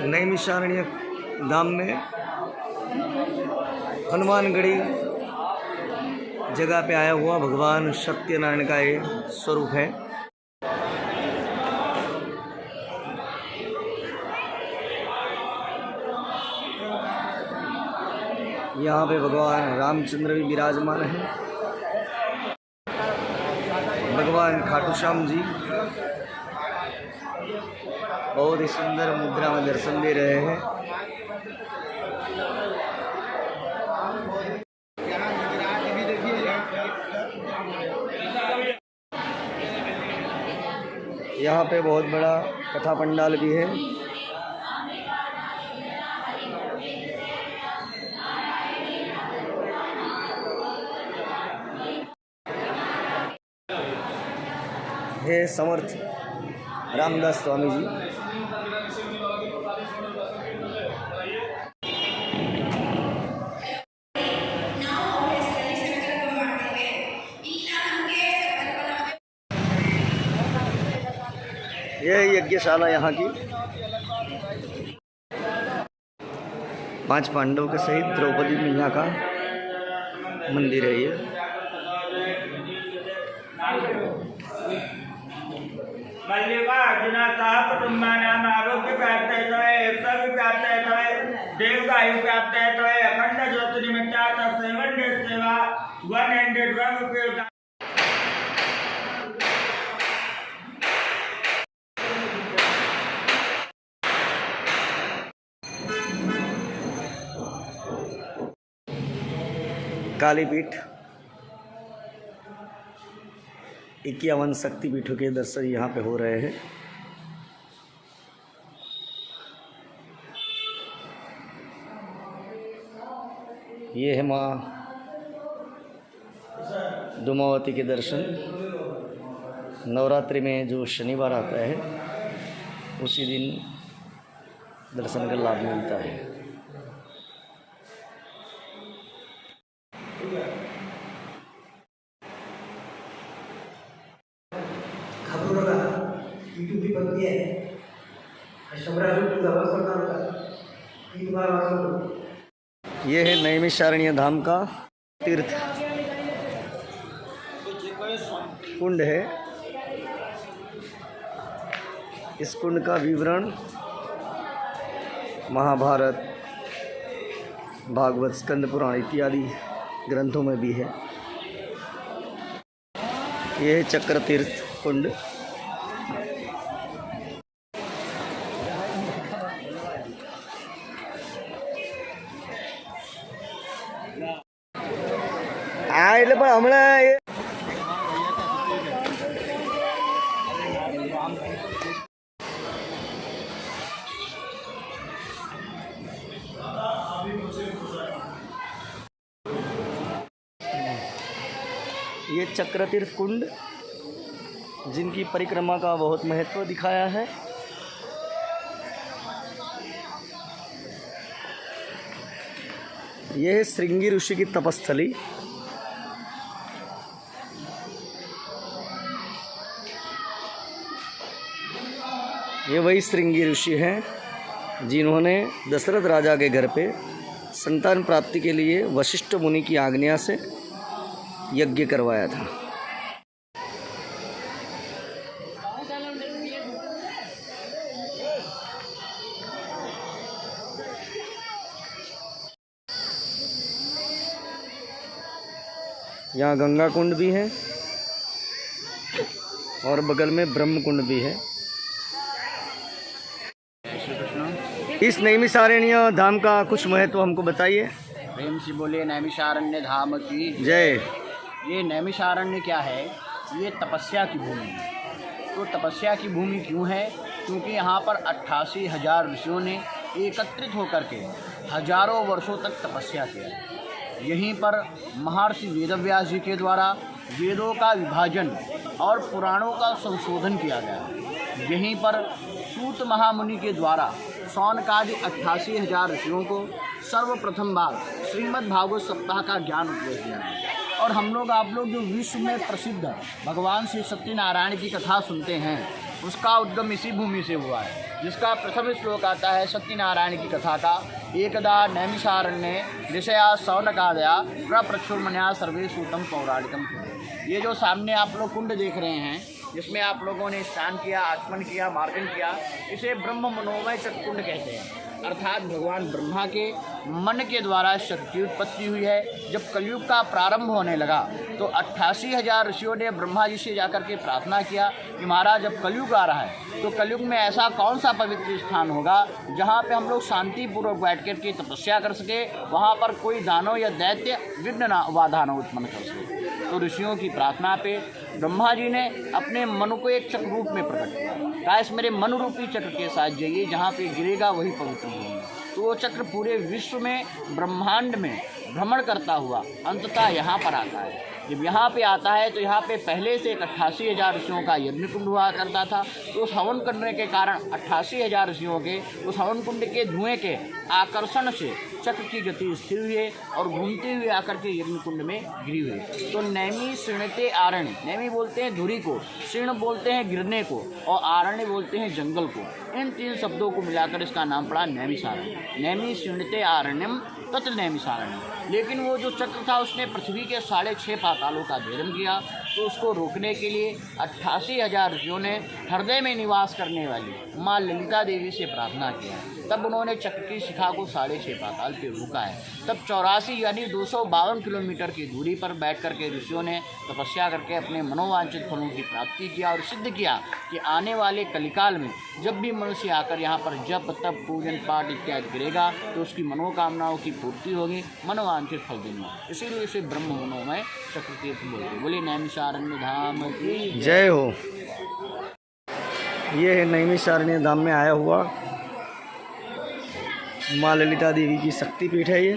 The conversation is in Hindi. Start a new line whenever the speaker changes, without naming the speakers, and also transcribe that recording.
नैमिषारण्य धाम में हनुमानगढ़ी जगह पे आया हुआ भगवान सत्यनारायण का ये स्वरूप है। यहाँ पे भगवान रामचंद्र भी विराजमान है। भगवान खाटू श्याम जी बहुत ही सुंदर मुद्रा में दर्शन दे रहे हैं। यहाँ पे बहुत बड़ा कथा पंडाल भी है। हे समर्थ रामदास स्वामी जी। यह यज्ञशाला यहाँ की 5 पांडवों के सहित द्रौपदी मैया का मंदिर है। ये
मल्लिकार्जुन सह कुटुंबानां आरोग्य प्राप्त दीर्घायु प्राप्त अखंड ज्योति निमित्तात् 7 days सेवा 101 रुपये।
कालीपीठ 51 शक्तिपीठों के दर्शन यहाँ पे हो रहे हैं। ये है माँ दुमावती के दर्शन। नवरात्रि में जो शनिवार आता है उसी दिन दर्शन का लाभ मिलता है। ये है नैमिषारण्य धाम का तीर्थ कुंड है। इस कुंड का विवरण महाभारत, भागवत, स्कंद पुराण इत्यादि ग्रंथों में भी है। यह है चक्र तीर्थ कुंड। એટલે પણ હમણાં ये चक्रतीर्थ कुंड जिनकी परिक्रमा का बहुत महत्व दिखाया है। यह है श्रृंगी ऋषि की तपस्थली। ये वही श्रृंगी ऋषि हैं जिन्होंने दशरथ राजा के घर पे संतान प्राप्ति के लिए वशिष्ठ मुनि की आज्ञा से यज्ञ करवाया था। यहाँ गंगा कुंड भी है और बगल में ब्रह्म कुंड भी है। इस नैमिषारण्य धाम का कुछ महत्व हमको बताइए।
प्रेम से बोलिए नैमिषारण्य धाम की
जय।
ये नैमिषारण्य क्या है? ये तपस्या की भूमि है। तो तपस्या की भूमि क्यों है? क्योंकि यहाँ पर 88,000 ऋषियों ने एकत्रित होकर के हजारों वर्षों तक तपस्या किया। यहीं पर महर्षि वेदव्यास जी के द्वारा वेदों का विभाजन और पुराणों का संशोधन किया गया। यहीं पर सूत महामुनि के द्वारा सौनकादि 88,000 ऋषियों को सर्वप्रथम बार श्रीमद् भागवत सप्ताह का ज्ञान उपदेश दिया। और हम लोग आप लोग जो विश्व में प्रसिद्ध भगवान श्री सत्यनारायण की कथा सुनते हैं, उसका उद्गम इसी भूमि से हुआ है, जिसका प्रथम श्लोक आता है सत्यनारायण की कथा का। एकदा नैमिषारण्ये ऋषया शौनकादया प्रप्रचुर्मण्या सर्वे सूतम पौराणिकम। ये जो सामने आप लोग कुंड देख रहे हैं, जिसमें आप लोगों ने स्नान किया, आचमन किया, मार्जन किया, इसे ब्रह्म मनोमय चक्रकुंड कहते हैं। अर्थात भगवान ब्रह्मा के मन के द्वारा इस चक्र की उत्पत्ति हुई है। जब कलयुग का प्रारंभ होने लगा तो 88,000 ऋषियों ने ब्रह्मा जी से जाकर के प्रार्थना किया कि महाराज जब कलयुग आ रहा है तो कलयुग में ऐसा कौन सा पवित्र स्थान होगा जहाँ पे हम लोग शांतिपूर्वक बैठ कर के तपस्या कर सके, वहाँ पर कोई दानव या दैत्य विघ्न ना बाधा न उत्पन्न कर सके। तो ऋषियों की प्रार्थना पे ब्रह्मा जी ने अपने मन को एक चक्र रूप में प्रकट किया। कहा इस मेरे मन रूपी चक्र के साथ जाइए, जहाँ पे गिरेगा वही पवित्र होगा। तो वो चक्र पूरे विश्व में ब्रह्मांड में भ्रमण करता हुआ अंततः यहाँ पर आता है। जब यहाँ पे आता है तो यहाँ पे पहले से 88,000 ऋषियों का यज्ञ कुंड हुआ करता था। तो उस हवन करने के कारण 88,000 ऋषियों के उस हवन कुंड के धुएं के आकर्षण से चक्र की गति स्थिर हुई है और घूमते हुए आकर के यज्ञ कुंड में गिरी हुई। तो नैमी शृणते आरण्य, नैमी बोलते हैं धुरी को, शृण बोलते हैं गिरने को, और आरण्य बोलते हैं जंगल को। इन तीन शब्दों को मिलाकर इसका नाम पड़ा नैमिषारण्य। नैमी शृणते आरण्यम तत्र नैमिषारण्य। लेकिन वो जो चक्र था उसने पृथ्वी के 6.5 पातालों का भेदन किया। तो उसको रोकने के लिए 88,000 ऋषियों ने हृदय में निवास करने वाली माँ ललिता देवी से प्रार्थना किया। तब उन्होंने चक्र की शिखा को 6.5 पाताल पे रोका है। तब 84 यानी 252 किलोमीटर की दूरी पर बैठ कर के ऋषियों ने तपस्या करके अपने मनोवांछित फलों की प्राप्ति किया और सिद्ध किया कि आने वाले कलिकाल में जब भी मनुष्य आकर यहाँ पर जप तप पूजन पाठ इत्यादि करेगा तो उसकी मनोकामनाओं की पूर्ति होगी, मनोवांछित फल देंगे। इसीलिए इसे ब्रह्म मनोमय चक्र तीर्थ बोलते। बोले नैमिषारण्य धाम की
जय हो। ये है नैमिषारण्य धाम में आया हुआ माँ ललिता देवी की शक्तिपीठ है ये।